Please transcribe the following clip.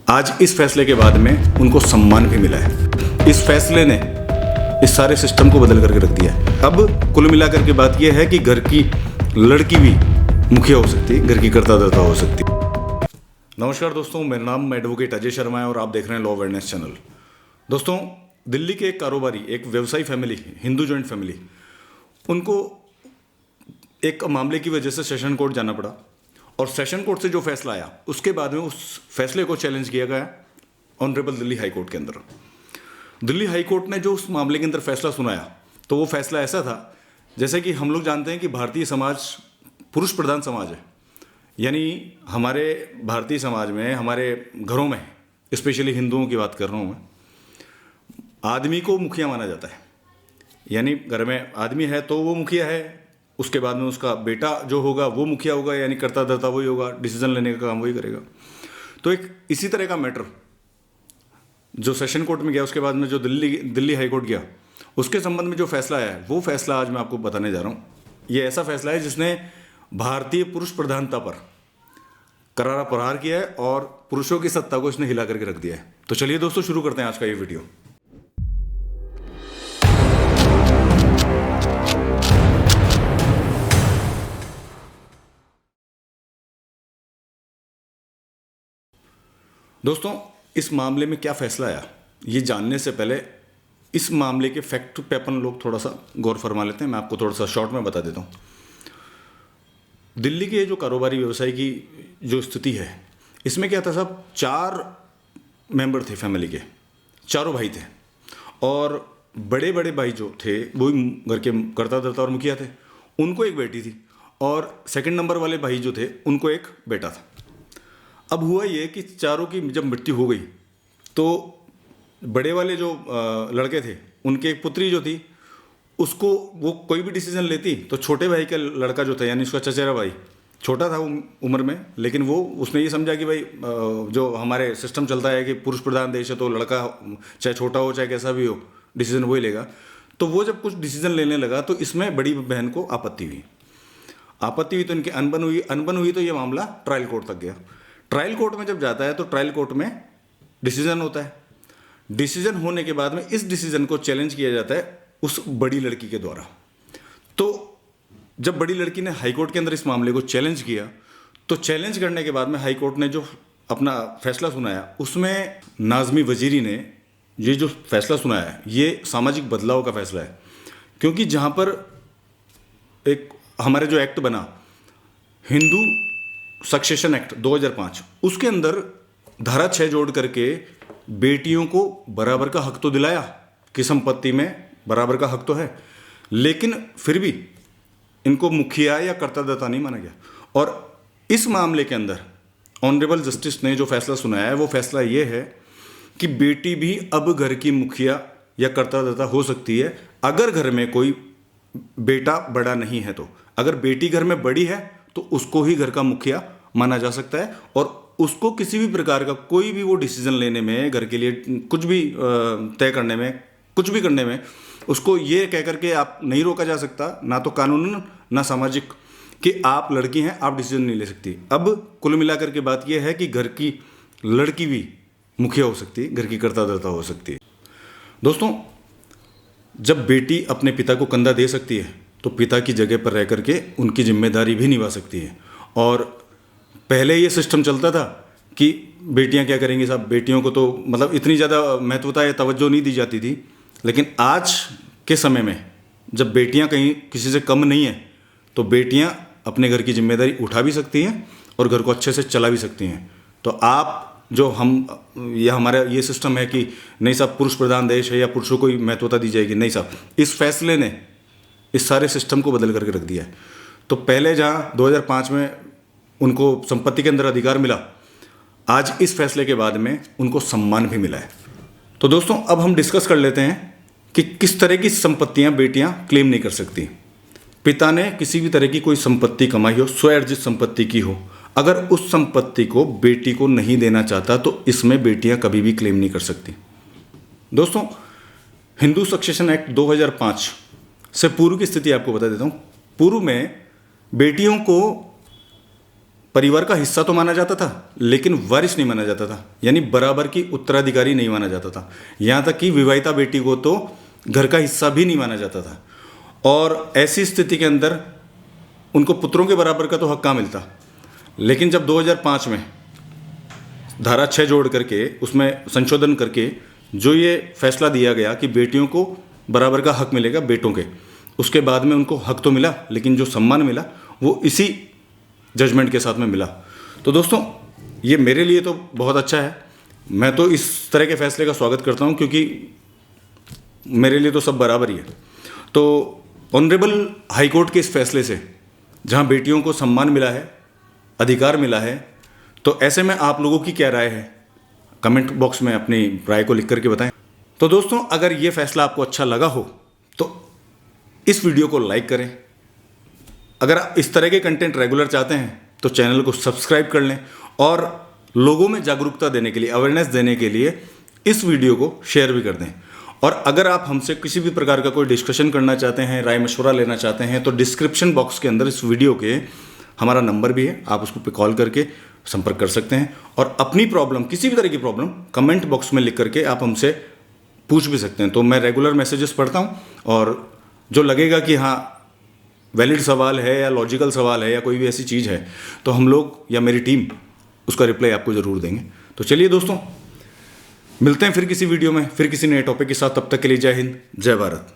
आज इस फैसले के बाद में उनको सम्मान भी मिला है। इस फैसले ने इस सारे सिस्टम को बदल करके रख दिया है। अब कुल मिलाकर के बात यह है कि घर की लड़की भी मुखिया हो सकती है, घर की कर्ता धर्ता हो सकती है। नमस्कार दोस्तों, मेरा नाम एडवोकेट अजय शर्मा है और आप देख रहे हैं लॉ अवेयरनेस चैनल। दोस्तों, दिल्ली के एक कारोबारी, एक व्यवसायी फैमिली, हिंदू जॉइंट फैमिली, उनको एक मामले की वजह से सेशन कोर्ट जाना पड़ा और सेशन कोर्ट से जो फैसला आया उसके बाद में उस फैसले को चैलेंज किया गया ऑनरेबल दिल्ली हाई कोर्ट के अंदर। दिल्ली हाई कोर्ट ने जो उस मामले के अंदर फैसला सुनाया तो वो फैसला ऐसा था, जैसे कि हम लोग जानते हैं कि भारतीय समाज पुरुष प्रधान समाज है, यानी हमारे भारतीय समाज में, हमारे घरों में, स्पेशली हिंदुओं की बात कर रहा हूँ मैं, आदमी को मुखिया माना जाता है। यानी घर में आदमी है तो वो मुखिया है, उसके बाद में उसका बेटा जो होगा वो मुखिया होगा, यानी कर्ता धर्ता वही होगा, डिसीजन लेने का काम वही करेगा। तो एक इसी तरह का मैटर जो सेशन कोर्ट में गया, उसके बाद में जो दिल्ली हाई कोर्ट गया, उसके संबंध में जो फैसला आया है वो फैसला आज मैं आपको बताने जा रहा हूँ। ये ऐसा फैसला है जिसने भारतीय पुरुष प्रधानता पर करारा प्रहार किया है और पुरुषों की सत्ता को इसने हिला करके रख दिया है। तो चलिए दोस्तों, शुरू करते हैं आज का ये वीडियो। दोस्तों, इस मामले में क्या फैसला आया ये जानने से पहले इस मामले के फैक्ट पे अपन लोग थोड़ा सा गौर फरमा लेते हैं। मैं आपको थोड़ा सा शॉर्ट में बता देता हूँ। दिल्ली के जो कारोबारी व्यवसाय की जो स्थिति है, इसमें क्या था साहब, 4 मेंबर थे फैमिली के, चारों भाई थे और बड़े बड़े भाई जो थे वो घर के कर्ता धर्ता और मुखिया थे। उनको एक बेटी थी और सेकंड नंबर वाले भाई जो थे उनको एक बेटा था। अब हुआ ये कि चारों की जब मृत्यु हो गई तो बड़े वाले जो लड़के थे, उनके एक पुत्री जो थी, उसको वो कोई भी डिसीजन लेती तो छोटे भाई का लड़का जो था, यानी उसका चचेरा भाई, छोटा था उम्र में, लेकिन वो उसने ये समझा कि भाई जो हमारे सिस्टम चलता है कि पुरुष प्रधान देश है तो लड़का चाहे छोटा हो चाहे कैसा भी हो, डिसीजन वही लेगा। तो वो जब कुछ डिसीजन लेने लगा तो इसमें बड़ी बहन को आपत्ति हुई तो इनकी अनबन हुई तो ये मामला ट्रायल कोर्ट तक गया। ट्रायल कोर्ट में जब जाता है तो ट्रायल कोर्ट में डिसीजन होता है। डिसीजन होने के बाद में इस डिसीजन को चैलेंज किया जाता है उस बड़ी लड़की के द्वारा। तो जब बड़ी लड़की ने हाई कोर्ट के अंदर इस मामले को चैलेंज किया तो चैलेंज करने के बाद में हाई कोर्ट ने जो अपना फैसला सुनाया, उसमें नाज़मी वजीरी ने ये जो फैसला सुनाया है ये सामाजिक बदलाव का फैसला है। क्योंकि जहाँ पर एक हमारे जो एक्ट बना, हिंदू सक्सेशन एक्ट 2005, उसके अंदर धारा 6 जोड़ करके बेटियों को बराबर का हक तो दिलाया कि संपत्ति में बराबर का हक तो है, लेकिन फिर भी इनको मुखिया या कर्ता धर्ता नहीं माना गया। और इस मामले के अंदर ऑनरेबल जस्टिस ने जो फैसला सुनाया है वो फैसला ये है कि बेटी भी अब घर की मुखिया या कर्ता धर्ता हो सकती है अगर घर में कोई बेटा बड़ा नहीं है। तो अगर बेटी घर में बड़ी है तो उसको ही घर का मुखिया माना जा सकता है और उसको किसी भी प्रकार का कोई भी वो डिसीजन लेने में, घर के लिए कुछ भी तय करने में, कुछ भी करने में उसको ये कह करके आप नहीं रोका जा सकता, ना तो कानूनन ना सामाजिक, कि आप लड़की हैं, आप डिसीजन नहीं ले सकती। अब कुल मिलाकर के बात यह है कि घर की लड़की भी मुखिया हो सकती है, घर की कर्ता धर्ता हो सकती है। दोस्तों, जब बेटी अपने पिता को कंधा दे सकती है तो पिता की जगह पर रह करके उनकी जिम्मेदारी भी निभा सकती है। और पहले ये सिस्टम चलता था कि बेटियां क्या करेंगी साहब, बेटियों को तो मतलब इतनी ज़्यादा महत्वता या तवज्जो नहीं दी जाती थी। लेकिन आज के समय में जब बेटियां कहीं किसी से कम नहीं हैं तो बेटियां अपने घर की जिम्मेदारी उठा भी सकती हैं और घर को अच्छे से चला भी सकती हैं। तो आप जो हमारा ये सिस्टम है कि नहीं साहब पुरुष प्रधान देश है या पुरुषों को ही महत्वता दी जाएगी, नहीं साहब, इस फैसले ने इस सारे सिस्टम को बदल करके रख दिया है। तो पहले जहाँ 2005 में उनको संपत्ति के अंदर अधिकार मिला, आज इस फैसले के बाद में उनको सम्मान भी मिला है। तो दोस्तों, अब हम डिस्कस कर लेते हैं कि किस तरह की संपत्तियां बेटियां क्लेम नहीं कर सकती। पिता ने किसी भी तरह की कोई संपत्ति कमाई हो, स्वअर्जित संपत्ति की हो, अगर उस संपत्ति को बेटी को नहीं देना चाहता तो इसमें बेटियां कभी भी क्लेम नहीं कर सकती। दोस्तों, हिंदू सक्सेशन एक्ट 2005 से पूर्व की स्थिति आपको बता देता हूँ। पूर्व में बेटियों को परिवार का हिस्सा तो माना जाता था, लेकिन वारिस नहीं माना जाता था, यानी बराबर की उत्तराधिकारी नहीं माना जाता था। यहाँ तक कि विवाहिता बेटी को तो घर का हिस्सा भी नहीं माना जाता था। और ऐसी स्थिति के अंदर उनको पुत्रों के बराबर का तो हक कहाँ मिलता। लेकिन जब 2005 में धारा 6 जोड़ करके उसमें संशोधन करके जो ये फैसला दिया गया कि बेटियों को बराबर का हक मिलेगा बेटों के, उसके बाद में उनको हक तो मिला, लेकिन जो सम्मान मिला वो इसी जजमेंट के साथ में मिला। तो दोस्तों, ये मेरे लिए तो बहुत अच्छा है। मैं तो इस तरह के फैसले का स्वागत करता हूँ, क्योंकि मेरे लिए तो सब बराबर ही है। तो ऑनरेबल हाई कोर्ट के इस फैसले से जहाँ बेटियों को सम्मान मिला है, अधिकार मिला है, तो ऐसे में आप लोगों की क्या राय है, कमेंट बॉक्स में अपनी राय को लिख करके बताएं। तो दोस्तों, अगर ये फैसला आपको अच्छा लगा हो तो इस वीडियो को लाइक करें। अगर आप इस तरह के कंटेंट रेगुलर चाहते हैं तो चैनल को सब्सक्राइब कर लें, और लोगों में जागरूकता देने के लिए, अवेयरनेस देने के लिए इस वीडियो को शेयर भी कर दें। और अगर आप हमसे किसी भी प्रकार का कोई डिस्कशन करना चाहते हैं, राय मशवरा लेना चाहते हैं, तो डिस्क्रिप्शन बॉक्स के अंदर इस वीडियो के हमारा नंबर भी है, आप उसको पे कॉल करके संपर्क कर सकते हैं। और अपनी प्रॉब्लम, किसी भी तरह की प्रॉब्लम कमेंट बॉक्स में लिख करके आप हमसे पूछ भी सकते हैं। तो मैं रेगुलर मैसेजेस पढ़ता हूँ, और जो लगेगा कि हाँ वैलिड सवाल है या लॉजिकल सवाल है या कोई भी ऐसी चीज़ है, तो हम लोग या मेरी टीम उसका रिप्लाई आपको ज़रूर देंगे। तो चलिए दोस्तों, मिलते हैं फिर किसी वीडियो में, फिर किसी नए टॉपिक के साथ। तब तक के लिए जय हिंद, जय भारत।